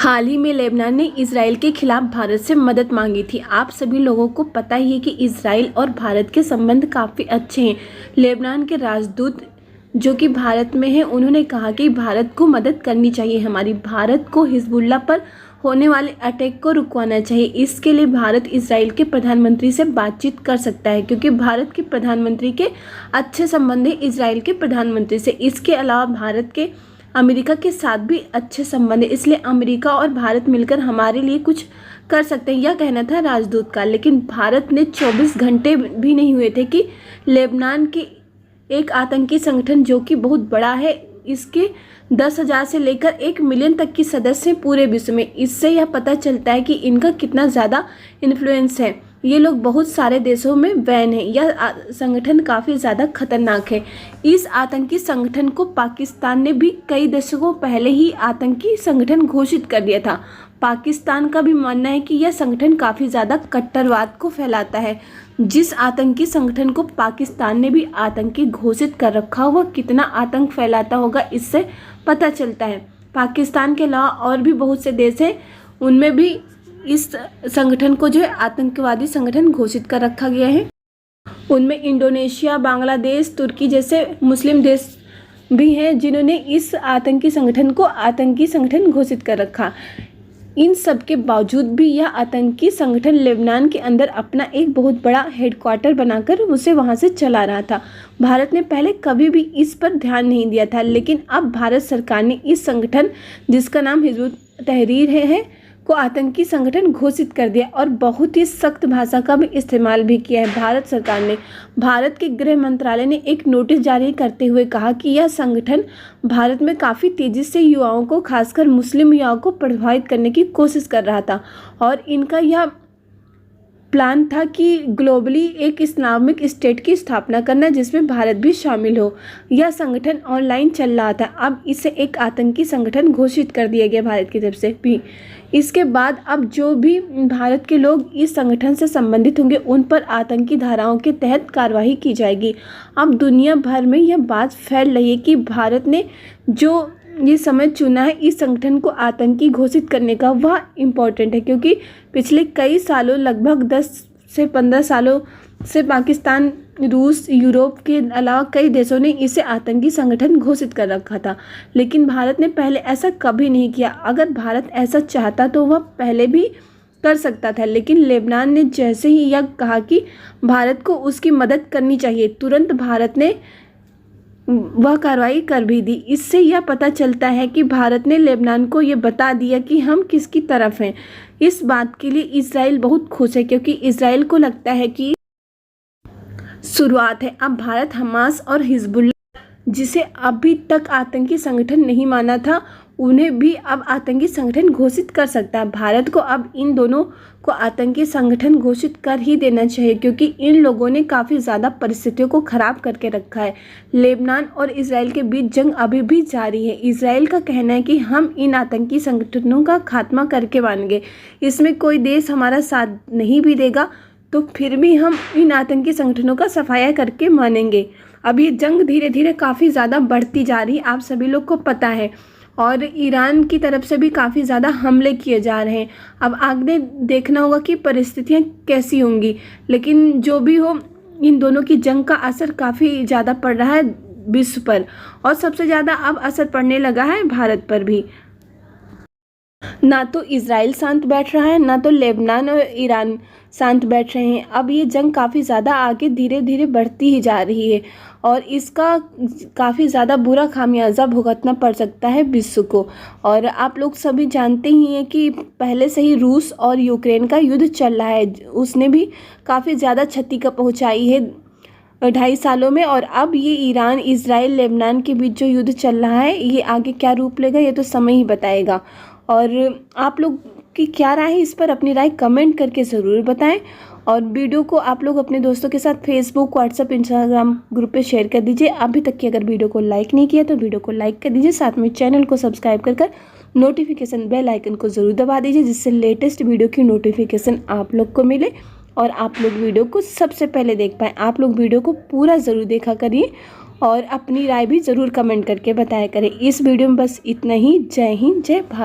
हाल ही में लेबनान ने इजराइल के खिलाफ भारत से मदद मांगी थी। आप सभी लोगों को पता ही है कि इजराइल और भारत के संबंध काफ़ी अच्छे हैं। लेबनान के राजदूत जो कि भारत में हैं, उन्होंने कहा कि भारत को मदद करनी चाहिए हमारी। भारत को हिजबुल्लाह पर होने वाले अटैक को रुकवाना चाहिए। इसके लिए भारत इजराइल के प्रधानमंत्री से बातचीत कर सकता है, क्योंकि भारत के प्रधानमंत्री के अच्छे संबंध हैं इजराइल के प्रधानमंत्री से। इसके अलावा भारत के अमेरिका के साथ भी अच्छे संबंध है, इसलिए अमेरिका और भारत मिलकर हमारे लिए कुछ कर सकते हैं, यह कहना था राजदूत का। लेकिन भारत ने 24 घंटे भी नहीं हुए थे कि लेबनान के एक आतंकी संगठन जो कि बहुत बड़ा है, इसके 10,000 से लेकर 1 मिलियन तक की सदस्य हैं पूरे विश्व में। इससे यह पता चलता है कि इनका कितना ज़्यादा इन्फ्लुएंस है। ये लोग बहुत सारे देशों में बैन है। यह संगठन काफ़ी ज़्यादा खतरनाक है। इस आतंकी संगठन को पाकिस्तान ने भी कई दशकों पहले ही आतंकी संगठन घोषित कर दिया था। पाकिस्तान का भी मानना है कि यह संगठन काफ़ी ज़्यादा कट्टरवाद को फैलाता है। जिस आतंकी संगठन को पाकिस्तान ने भी आतंकी घोषित कर रखा हुआ कितना आतंक फैलाता होगा, इससे पता चलता है। पाकिस्तान के अलावा और भी बहुत से देश हैं, उनमें भी इस संगठन को जो है आतंकवादी संगठन घोषित कर रखा गया है। उनमें इंडोनेशिया, बांग्लादेश, तुर्की जैसे मुस्लिम देश भी हैं जिन्होंने इस आतंकी संगठन को आतंकी संगठन घोषित कर रखा। इन सब के बावजूद भी यह आतंकी संगठन लेबनान के अंदर अपना एक बहुत बड़ा हेडक्वार्टर बनाकर उसे वहां से चला रहा था। भारत ने पहले कभी भी इस पर ध्यान नहीं दिया था, लेकिन अब भारत सरकार ने इस संगठन जिसका नाम हिजबुल तहरीर है को आतंकी संगठन घोषित कर दिया और बहुत ही सख्त भाषा का भी इस्तेमाल भी किया है। भारत सरकार ने, भारत के गृह मंत्रालय ने एक नोटिस जारी करते हुए कहा कि यह संगठन भारत में काफ़ी तेज़ी से युवाओं को, खासकर मुस्लिम युवाओं को प्रभावित करने की कोशिश कर रहा था और इनका यह प्लान था कि ग्लोबली एक इस्लामिक स्टेट की स्थापना करना जिसमें भारत भी शामिल हो। यह संगठन ऑनलाइन चल रहा था। अब इसे एक आतंकी संगठन घोषित कर दिया गया भारत की तरफ से भी। इसके बाद अब जो भी भारत के लोग इस संगठन से संबंधित होंगे उन पर आतंकी धाराओं के तहत कार्रवाई की जाएगी। अब दुनिया भर में यह बात फैल रही है कि भारत ने जो ये समय चुना है इस संगठन को आतंकी घोषित करने का, वह इम्पोर्टेंट है, क्योंकि पिछले कई सालों, लगभग 10 से 15 सालों से पाकिस्तान, रूस, यूरोप के अलावा कई देशों ने इसे आतंकी संगठन घोषित कर रखा था। लेकिन भारत ने पहले ऐसा कभी नहीं किया। अगर भारत ऐसा चाहता तो वह पहले भी कर सकता था, लेकिन लेबनान ने जैसे ही यह कहा कि भारत को उसकी मदद करनी चाहिए, तुरंत भारत ने वह कार्रवाई कर भी दी। इससे यह पता चलता है कि भारत ने लेबनान को ये बता दिया कि हम किसकी तरफ हैं। इस बात के लिए इजराइल बहुत खुश है, क्योंकि इजराइल को लगता है कि शुरुआत है। अब भारत हमास और हिजबुल्लाह, जिसे अभी तक आतंकी संगठन नहीं माना था, उन्हें भी अब आतंकी संगठन घोषित कर सकता है। भारत को अब इन दोनों को आतंकी संगठन घोषित कर ही देना चाहिए, क्योंकि इन लोगों ने काफ़ी ज़्यादा परिस्थितियों को ख़राब करके रखा है। लेबनान और इजराइल के बीच जंग अभी भी जारी है। इजराइल का कहना है कि हम इन आतंकी संगठनों का खात्मा करके मानेंगे, इसमें कोई देश हमारा साथ नहीं भी देगा तो फिर भी हम इन आतंकी संगठनों का सफाया करके मानेंगे। अब ये जंग धीरे धीरे काफ़ी ज़्यादा बढ़ती जा रही है, आप सभी लोग को पता है, और ईरान की तरफ से भी काफ़ी ज़्यादा हमले किए जा रहे हैं। अब आगे देखना होगा कि परिस्थितियाँ कैसी होंगी, लेकिन जो भी हो, इन दोनों की जंग का असर काफ़ी ज़्यादा पड़ रहा है विश्व पर, और सबसे ज़्यादा अब असर पड़ने लगा है भारत पर भी। ना तो इजराइल शांत बैठ रहा है, ना तो लेबनान और ईरान शांत बैठ रहे हैं। अब ये जंग काफ़ी ज़्यादा आगे धीरे धीरे बढ़ती ही जा रही है और इसका काफ़ी ज़्यादा बुरा खामियाजा भुगतना पड़ सकता है विश्व को। और आप लोग सभी जानते ही हैं कि पहले से ही रूस और यूक्रेन का युद्ध चल रहा है, उसने भी काफ़ी ज़्यादा क्षति का पहुँचाई है 2.5 सालों में। और अब ये ईरान, इजराइल, लेबनान के बीच जो युद्ध चल रहा है, ये आगे क्या रूप लेगा ये तो समय ही बताएगा। और आप लोग की क्या राय है इस पर, अपनी राय कमेंट करके ज़रूर बताएं। और वीडियो को आप लोग अपने दोस्तों के साथ फेसबुक, व्हाट्सएप, इंस्टाग्राम ग्रुप पे शेयर कर दीजिए। अभी तक की अगर वीडियो को लाइक नहीं किया तो वीडियो को लाइक कर दीजिए, साथ में चैनल को सब्सक्राइब कर नोटिफिकेशन बेल आइकन को ज़रूर दबा दीजिए, जिससे लेटेस्ट वीडियो की नोटिफिकेशन आप लोग को मिले और आप लोग वीडियो को सबसे पहले देख पाएँ। आप लोग वीडियो को पूरा ज़रूर देखा करिए और अपनी राय भी ज़रूर कमेंट करके बताया करें। इस वीडियो में बस इतना ही। जय हिंद, जय भारत।